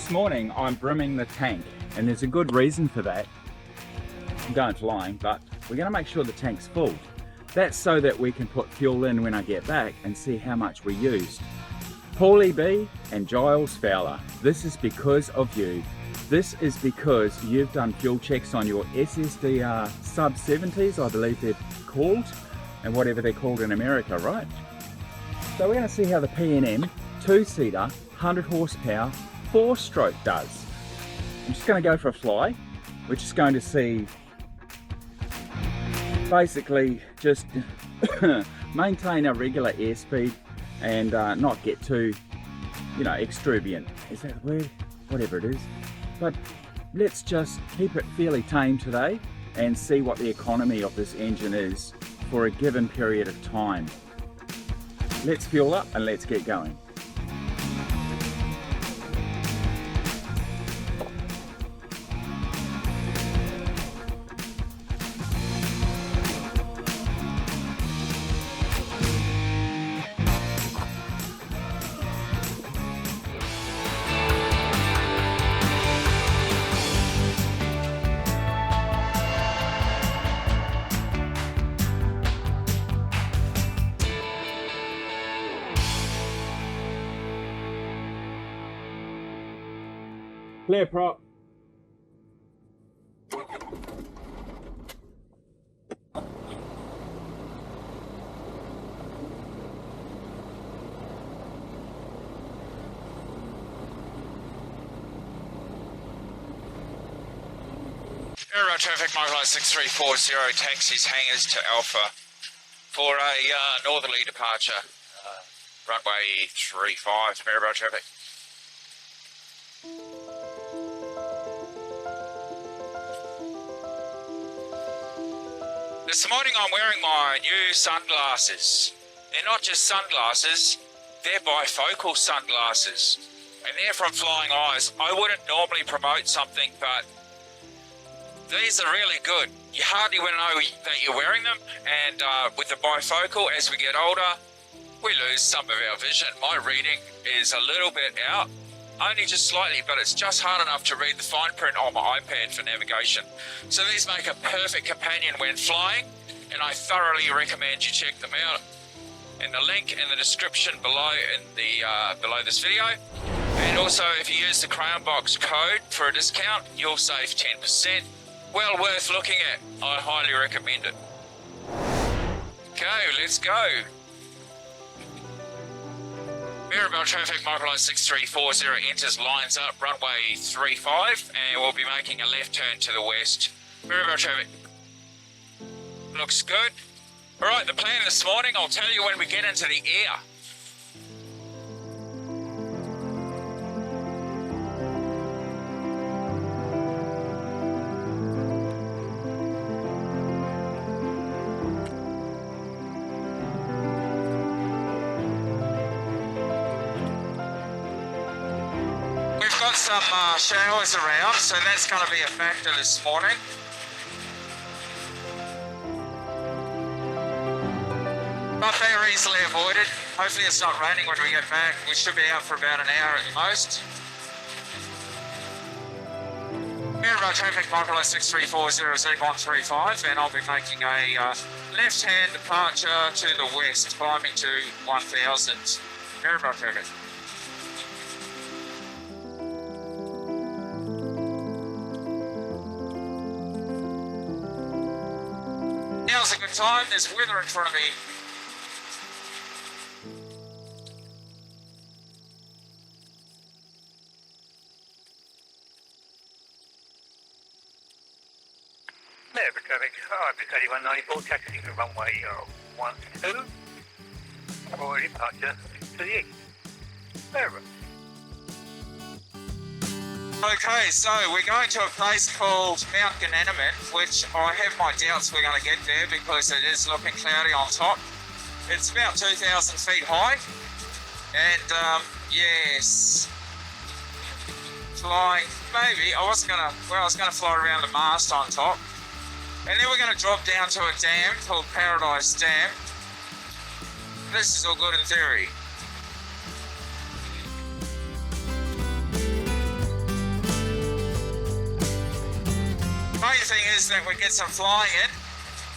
This morning I'm brimming the tank, and there's a good reason for that. I'm going flying, but we're going to make sure the tank's full. That's so that we can put fuel in when I get back and see how much we used. Paulie B and Giles Fowler, this is because of you. This is because you've done fuel checks on your SSDR sub 70s, I believe they're called, and whatever they're called in America, right? So we're going to see how the P&M 2-seater, 100 horsepower, 4-stroke does. I'm just going to go for a fly. We're just going to see, basically just maintain a regular airspeed and not get too, extravagant. Is that the word? Whatever it is. But let's just keep it fairly tame today and see what the economy of this engine is for a given period of time. Let's fuel up and let's get going. Clear prop. Aero traffic, microlight 6340 taxis hangers to Alpha for a northerly departure. Runway 35, Maryborough traffic. This morning I'm wearing my new sunglasses. They're not just sunglasses, they're bifocal sunglasses. And they're from Flying Eyes. I wouldn't normally promote something, but these are really good. You hardly want to know that you're wearing them, and with the bifocal, as we get older, we lose some of our vision. My reading is a little bit out, only just slightly, but it's just hard enough to read the fine print on my iPad for navigation. So these make a perfect companion when flying, and I thoroughly recommend you check them out. And the link in the description below below this video. And also, if you use the CrayonBox code for a discount, you'll save 10%. Well worth looking at. I highly recommend it. Okay, let's go. Maryborough traffic, microlight 6340 enters, lines up, runway 35, and we'll be making a left turn to the west. Maryborough traffic. Looks good. Alright, the plan this morning, I'll tell you when we get into the air. We've got some showers around, so that's going to be a factor this morning. But they are easily avoided. Hopefully it's not raining when we get back. We should be out for about an hour at the most. Maryborough traffic, microlight 6340 and I'll be making a left-hand departure to the west, climbing to 1000. Maryborough traffic. Now's a good time, there's weather in front of me. Maryborough traffic, RB3194, taxi for runway 12 for departure to the east. Maryborough. Okay, so we're going to a place called Mount Gananamit, which I have my doubts we're going to get there because it is looking cloudy on top. It's about 2,000 feet high, and yes, flying, maybe, I was going to fly around the mast on top, and then we're going to drop down to a dam called Paradise Dam. This is all good in theory. thing is that we get some flying in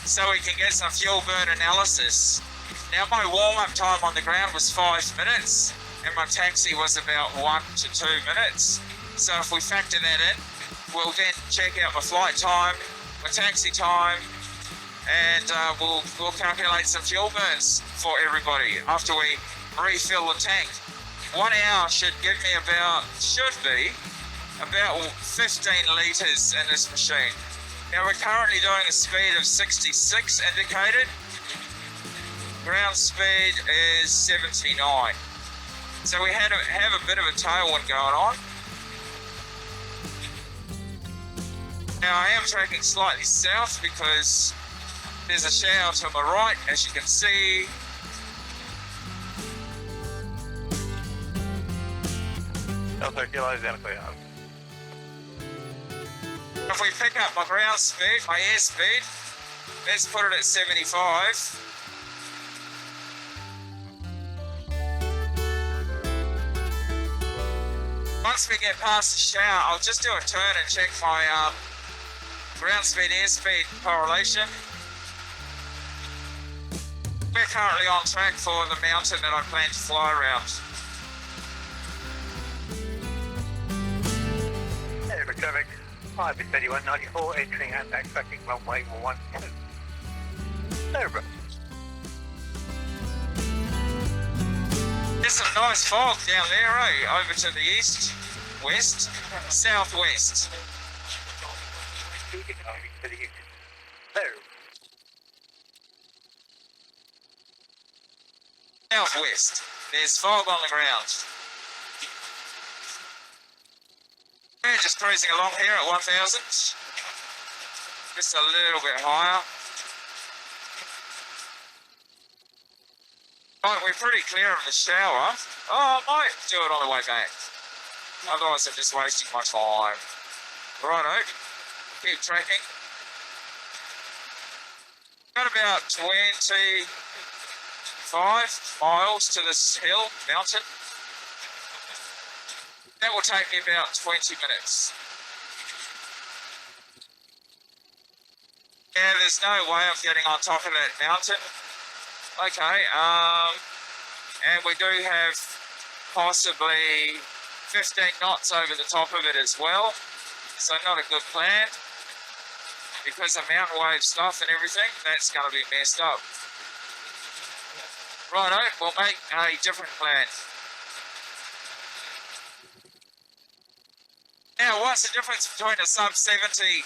so we can get some fuel burn analysis. Now my warm-up time on the ground was 5 minutes and my taxi was about 1 to 2 minutes. So if we factor that in, we'll then check out my flight time, my taxi time, and we'll calculate some fuel burns for everybody after we refill the tank. 1 hour should be about 15 litres in this machine. Now we're currently doing a speed of 66 indicated. Ground speed is 79. So we have a bit of a tailwind going on. Now I am tracking slightly south because there's a shower to my right, as you can see. Also, kilos down a clear. If we pick up my ground speed, my airspeed, let's put it at 75. Once we get past the shower, I'll just do a turn and check my ground speed, airspeed correlation. We're currently on track for the mountain that I plan to fly around. Hey, traffic. Hi, Bit 3194, entering and back tracking runway 12. Over. There's some nice fog down there, eh? Over to the east, west, southwest. Southwest. There's fog on the ground. We're just cruising along here at 1,000. Just a little bit higher. Right, we're pretty clear of the shower. Oh, I might do it on the way back. Otherwise I'm just wasting my time. Righto, keep tracking. Got about 25 miles to this hill, mountain. That will take me about 20 minutes. Yeah, there's no way of getting on top of that mountain. Okay, and we do have possibly 15 knots over the top of it as well. So not a good plan. Because of mountain wave stuff and everything, that's going to be messed up. Righto, we'll make a different plan. Now, what's the difference between a sub 70?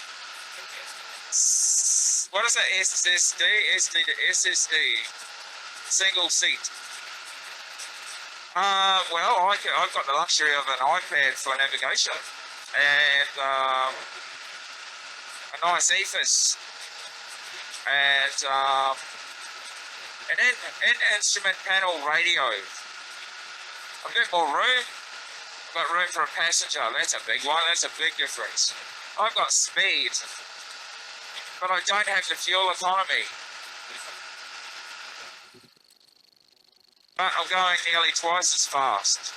What is it? SSD? SD to SSD? Single seat. Well, I've got the luxury of an iPad for navigation and a nice ethos and an in-instrument panel radio. A bit more room. I've got room for a passenger. That's a big one. That's a big difference. I've got speed, but I don't have the fuel economy. But I'm going nearly twice as fast.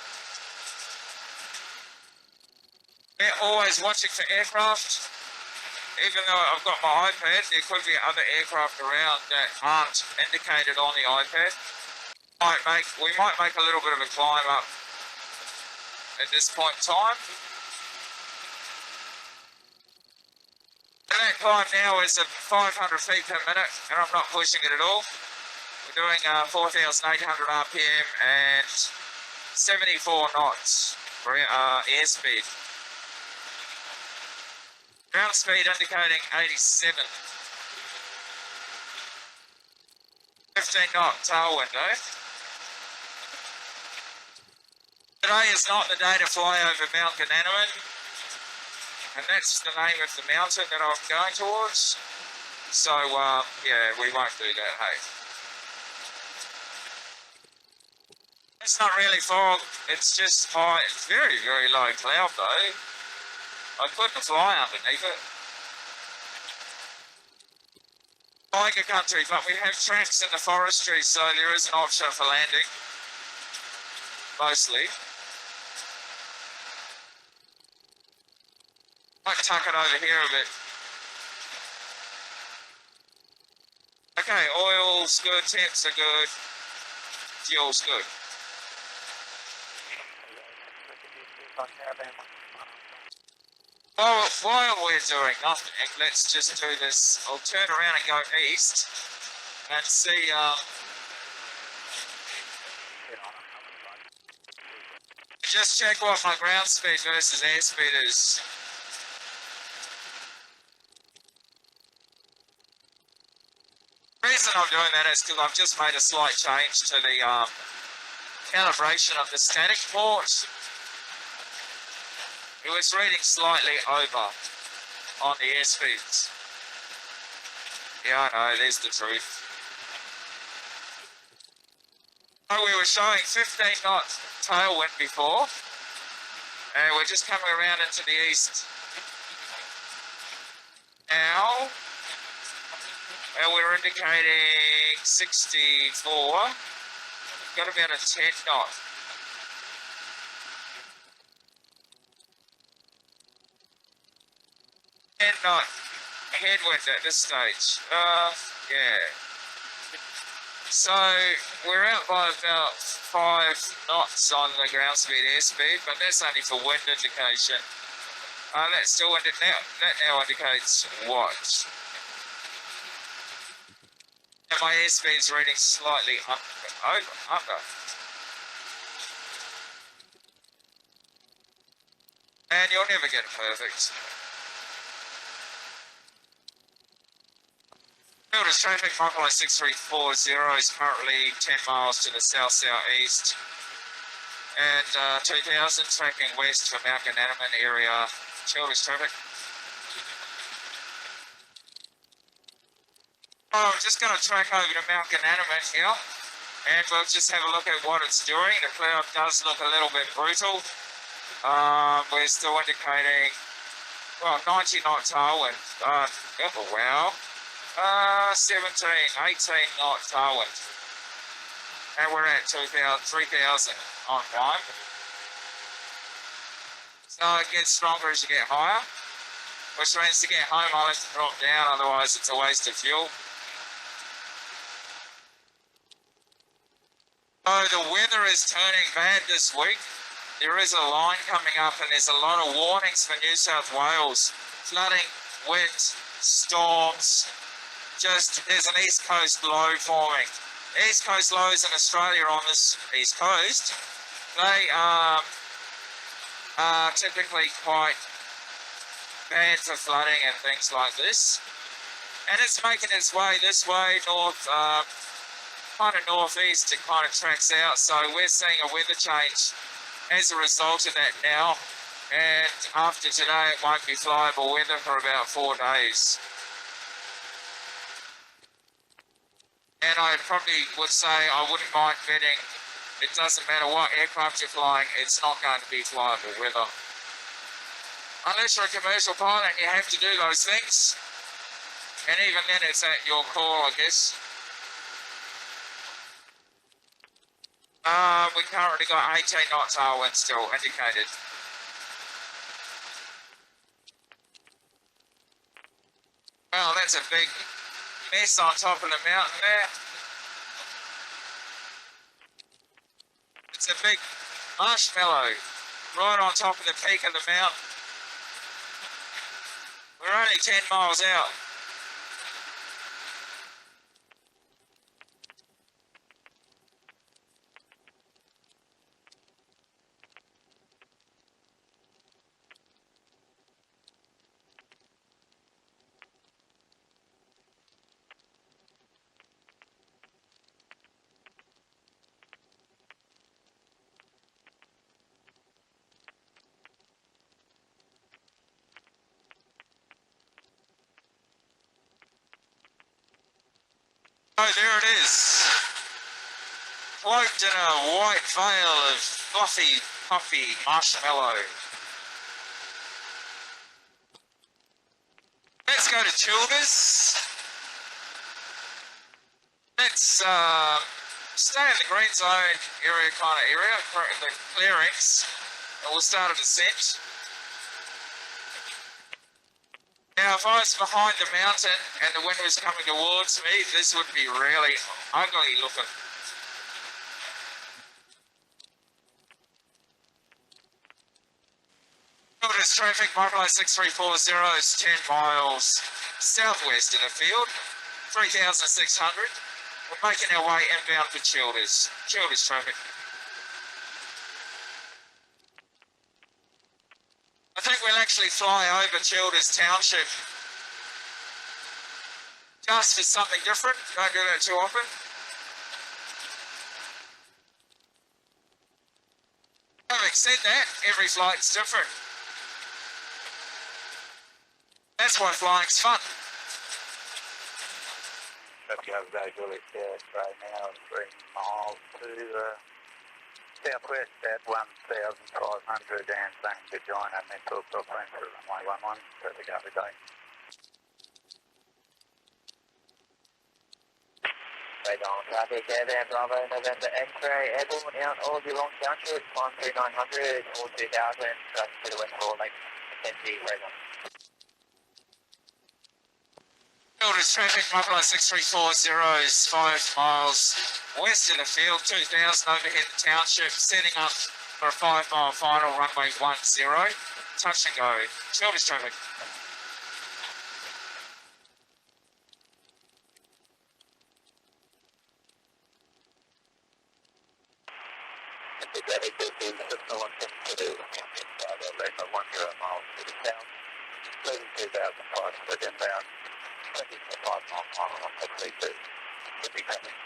We're always watching for aircraft. Even though I've got my iPad, there could be other aircraft around that aren't indicated on the iPad. We might make a little bit of a climb up at this point in time. And that climb now is at 500 feet per minute, and I'm not pushing it at all. We're doing 4,800 RPM and 74 knots for airspeed. Ground speed indicating 87. 15 knot tailwind, eh? Today is not the day to fly over Mount Gananaman, and that's the name of the mountain that I'm going towards. So, yeah, we won't do that, hey. It's not really fog, it's just high, it's very, very low cloud though. I couldn't fly underneath it. Tiger country, but we have tracks in the forestry, so there is an option for landing. Mostly. Might tuck it over here a bit. Okay, oil's good, temps are good, fuel's good. While we're doing nothing, let's just do this. I'll turn around and go east and see. Just check what my ground speed versus airspeed is. The reason I'm doing that is because I've just made a slight change to the calibration of the static port. It was reading slightly over on the airspeeds. Yeah, I know, there's the truth. Oh, we were showing 15 knot tailwind before, and we're just coming around into the east now, and we're indicating 64. Got about a 10 knot. Not headwind at this stage. Yeah. So we're out by about 5 knots on the ground speed airspeed, but that's only for wind indication. That still that now indicates what? And my airspeed's reading slightly under. And you'll never get it perfect. Builders traffic, microlight 6340 is currently 10 miles to the south-southeast. And 2000 tracking west from Mount Gananaman area. Childers traffic. Oh, I'm just going to track over to Mount Gananaman here. And we'll just have a look at what it's doing. The cloud does look a little bit brutal. We're still indicating, well, 90 knot tailwind. Oh, wow. 17, 18 knot tailwind. And we're at 2,000, 3,000 on climb. So it gets stronger as you get higher, which means to get home I'll have to drop down, otherwise it's a waste of fuel. So the weather is turning bad this week. There is a line coming up and there's a lot of warnings for New South Wales. Flooding, wind, storms. Just, there's an East Coast low forming. East Coast lows in Australia on this East Coast, they are typically quite bad for flooding and things like this. And it's making its way this way, north, kind of northeast, it kind of tracks out. So we're seeing a weather change as a result of that now. And after today, it won't be flyable weather for about 4 days. And I probably would say I wouldn't mind betting it doesn't matter what aircraft you're flying, it's not going to be flyable weather. Unless you're a commercial pilot and you have to do those things. And even then it's at your call, I guess. We currently got 18 knot tailwind still indicated. Well, that's a big mess on top of the mountain there. It's a big marshmallow right on top of the peak of the mountain. We're only 10 miles out. Oh, there it is. Cloaked in a white veil of fluffy, puffy marshmallow. Let's go to Childers. Let's stay in the green zone area, the clearings, and we'll start a descent. Now, if I was behind the mountain and the wind was coming towards me, this would be really ugly looking. Shortest traffic, microlight 6340 is 10 miles southwest of the field, 3,600. We're making our way inbound for Childers. Childers traffic. I think we'll actually fly over Childers Township just for something different. Don't do that too often. Having said that, every flight's different. That's why flying's fun. Right now, 3 miles to southwest at 1,500 and saying to join a mental crossing for runway 11. Traffic every day. Radar traffic, Air Bravo, November X-ray, airborne out all Geelong Township, 13900 or 2000, traffic to the west for Lake Mackenzie, Radar. Childers traffic, microlight 6340 is 5 miles west of the field, 2,000 overhead the township, setting up for a 5-mile final, runway 10, touch and go. Childers traffic. Traffic, this is 6172, 10 miles to the south, 32,500 inbound. 25 mile final on X32. Should be coming.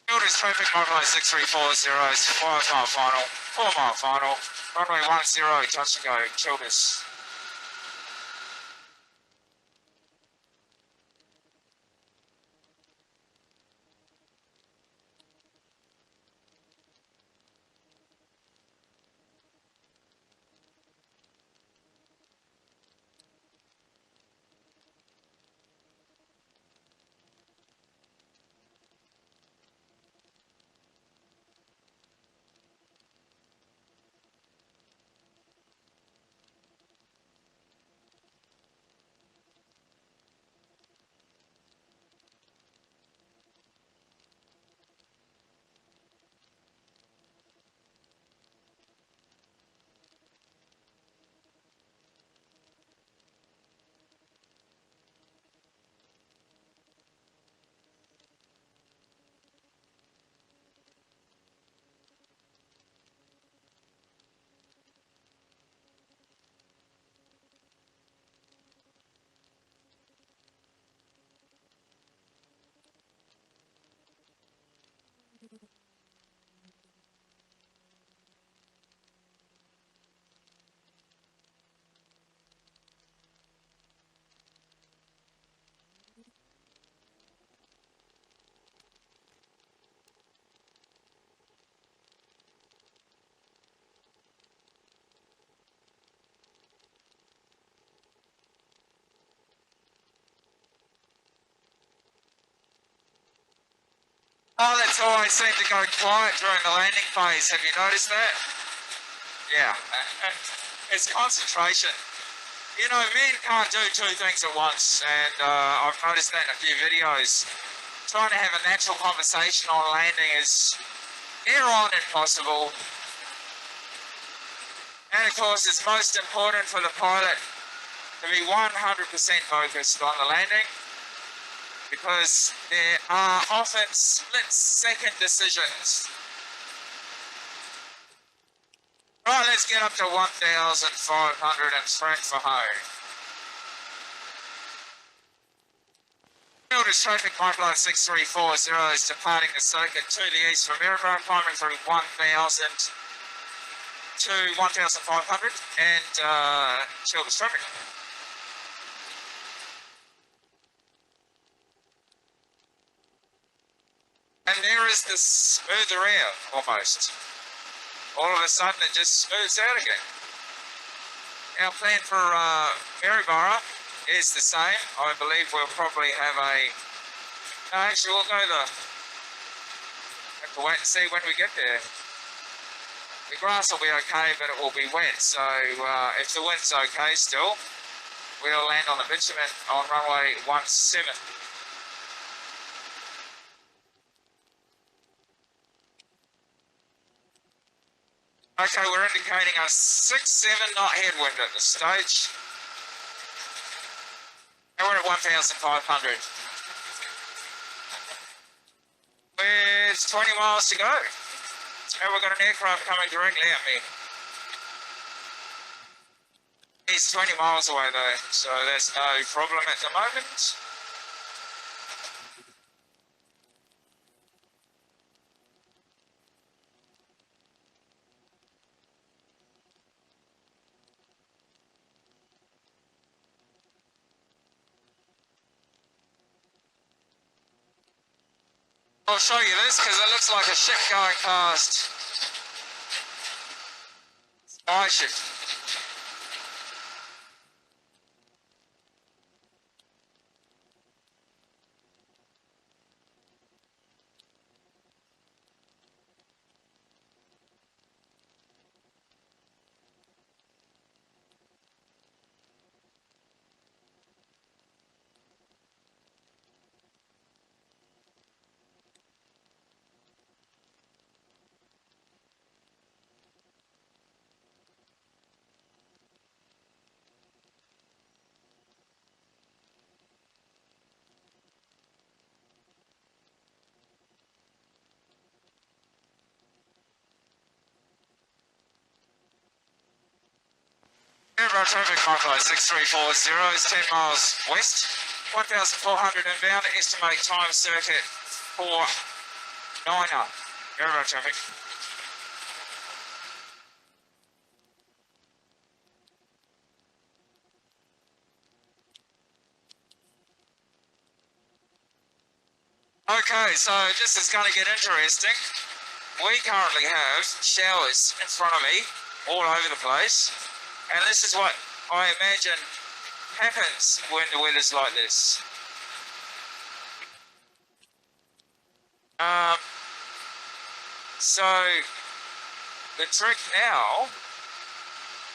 Childers traffic, microlight 6340 is 5-mile final, 4-mile final, runway 10, touch and go. Childers. Oh, that's always seemed to go quiet during the landing phase. Have you noticed that? Yeah, it's concentration. You know, men can't do two things at once, and I've noticed that in a few videos. Trying to have a natural conversation on landing is near on impossible. And of course, it's most important for the pilot to be 100% focused on the landing, because there are often split-second decisions. Right, let's get up to 1,500 and track for home. Field is traffic microlight 6340 is departing the circuit to the east from Maryborough, climbing through 1,000 to 1,500 and Childers traffic. And there is this smoother air, almost. All of a sudden it just smooths out again. Our plan for Maryborough is the same. I believe we'll probably have a... No, actually we'll go have to wait and see when we get there. The grass will be okay, but it will be wet, so if the wind's okay still, we'll land on the bitumen on runway 17. Okay, we're indicating a 6-7 knot headwind at this stage. And we're at 1,500. With 20 miles to go. And we've got an aircraft coming directly at me. He's 20 miles away though, so that's no problem at the moment. I'll show you this because it looks like a ship going past. It's my ship. Maryborough traffic microlight 6340 is 10 miles west, 1,400 inbound, estimate time circuit for 9-up. Maryborough traffic. Okay, so this is going to get interesting. We currently have showers in front of me all over the place. And this is what I imagine happens when the weather's like this. So the trick now,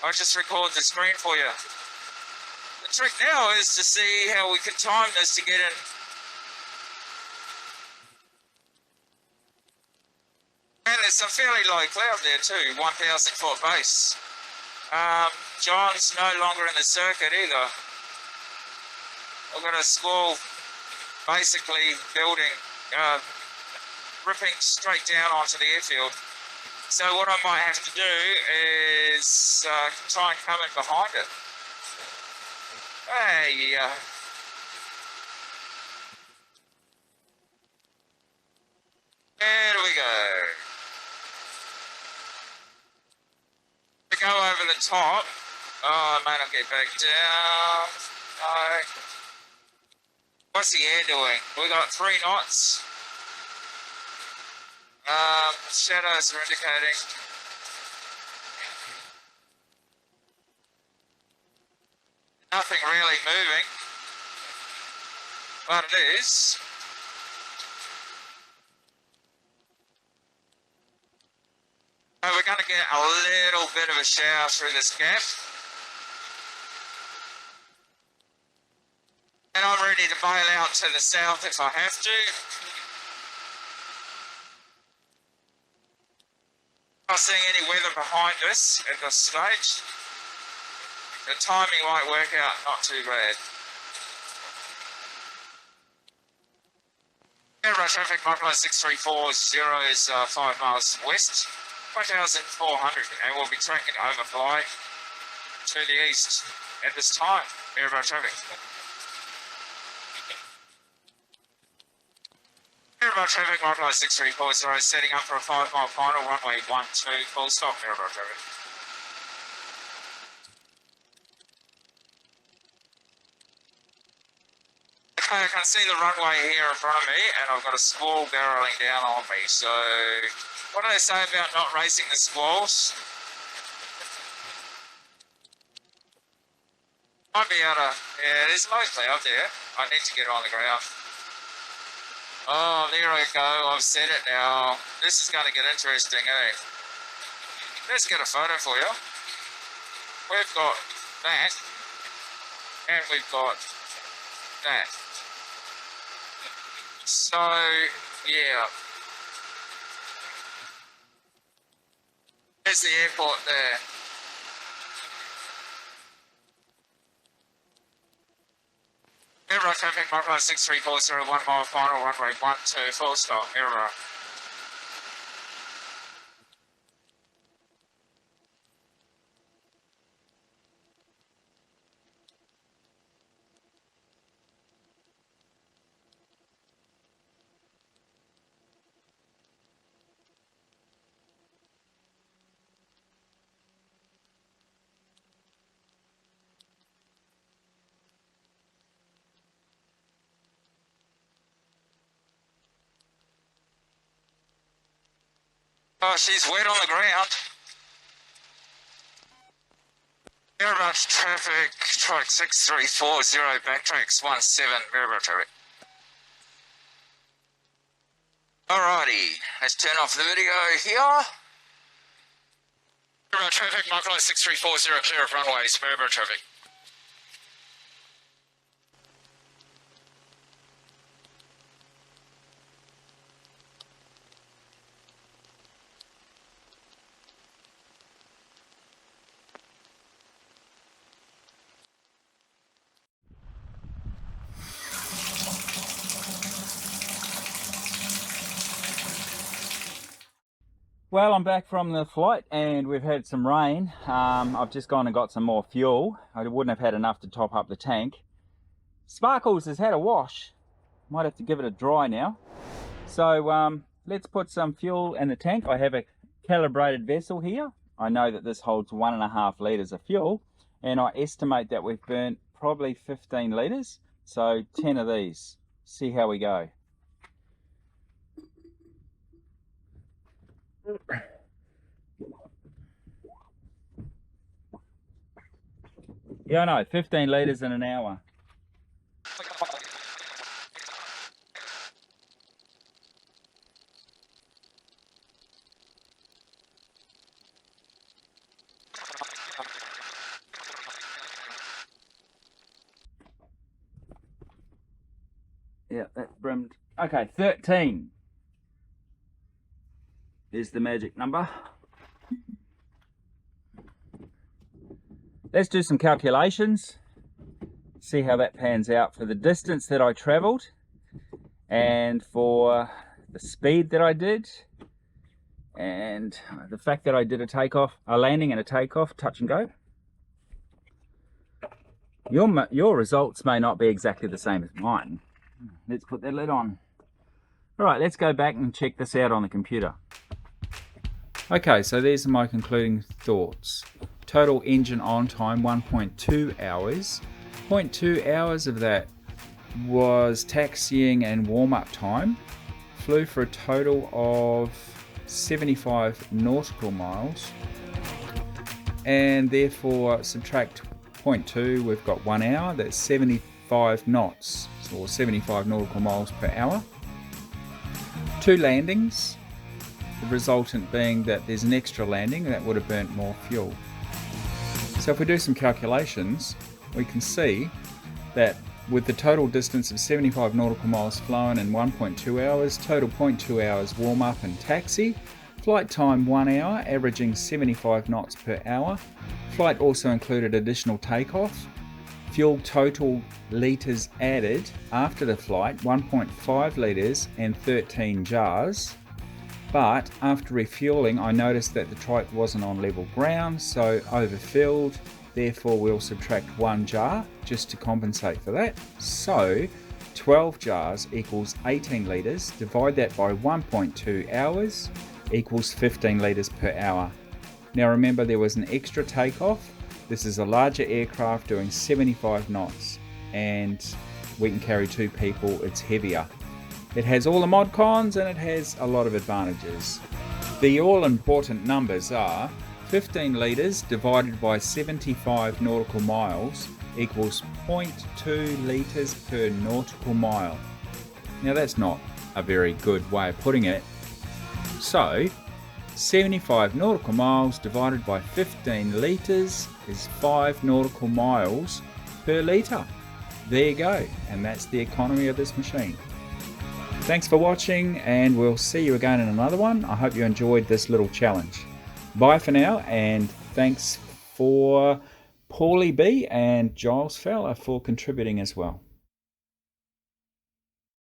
I'll just record the screen for you. The trick now is to see how we can time this to get in. And there's some fairly low cloud there too, 1,000 foot base. John's no longer in the circuit either. I've got a squall basically building, ripping straight down onto the airfield. So what I might have to do is try and come in behind it. Hey, there we go. Go over the top. Oh, I may not get back down. No. What's the air doing? We got 3 knots. Shadows are indicating. Nothing really moving. But it is. So we're going to get a little bit of a shower through this gap. And I'm ready to bail out to the south if I have to. Not seeing any weather behind us at this stage. The timing might work out not too bad. Airboat traffic, microlight 6340 is 5 miles west, 1,400, and we'll be tracking overfly to the east at this time. Airboat traffic. Airboat traffic, microlight 6340, setting up for a 5-mile final, runway 12, full stop, airboat traffic. Okay, I can see the runway here in front of me, and I've got a squall barreling down on me. So, what do they say about not racing the squalls? Might be able to. Yeah, there's low cloud there. I need to get on the ground. Oh, there we go. I've said it now. This is going to get interesting, eh? Let's get a photo for you. We've got that, and we've got that. So, yeah. There's the airport there. Airboat traffic, microlight 6340, 1 mile final, runway 12, full stop, airboat. Oh, she's wet on the ground. Airboat traffic, trike 6340, backtracks 17, airboat traffic. Alrighty, let's turn off the video here. Airboat traffic, microlight 6340, clear of runways, airboat traffic. Well, I'm back from the flight and we've had some rain. I've just gone and got some more fuel. I wouldn't have had enough to top up the tank. Sparkles has had a wash. Might have to give it a dry now. So let's put some fuel in the tank. I have a calibrated vessel here. I know that this holds 1.5 litres of fuel, and I estimate that we've burnt probably 15 litres. So 10 of these. See how we go. Yeah, I know, 15 litres in an hour. Yeah, that's brimmed. Okay, 13 is the magic number. Let's do some calculations, see how that pans out for the distance that I travelled and for the speed that I did, and the fact that I did a landing and a takeoff, touch and go. Your results may not be exactly the same as mine. Let's put that lid on. All right, let's go back and check this out on the computer. Okay, so these are my concluding thoughts. Total engine on time 1.2 hours. 0.2 hours of that was taxiing and warm-up time. Flew for a total of 75 nautical miles, and therefore subtract 0.2, we've got 1 hour. That's 75 knots, or 75 nautical miles per hour. 2 landings, the resultant being that there's an extra landing that would have burnt more fuel. So if we do some calculations, we can see that with the total distance of 75 nautical miles flown in 1.2 hours, total 0.2 hours warm up and taxi, Flight time 1 hour, averaging 75 knots per hour. Flight also included additional takeoff. Fuel total litres added after the flight, 1.5 litres and 13 jars. But after refueling, I noticed that the trike wasn't on level ground, so overfilled. Therefore, we'll subtract 1 jar just to compensate for that. So 12 jars equals 18 litres. Divide that by 1.2 hours equals 15 litres per hour. Now remember, there was an extra takeoff. This is a larger aircraft doing 75 knots, and we can carry 2 people. It's heavier. It has all the mod cons and it has a lot of advantages. The all important numbers are 15 litres divided by 75 nautical miles equals 0.2 litres per nautical mile. Now that's not a very good way of putting it. So 75 nautical miles divided by 15 litres is 5 nautical miles per litre. There you go, and that's the economy of this machine. Thanks for watching, and we'll see you again in another one. I hope you enjoyed this little challenge. Bye for now, and thanks for Paulie B and Giles Fowler for contributing as well.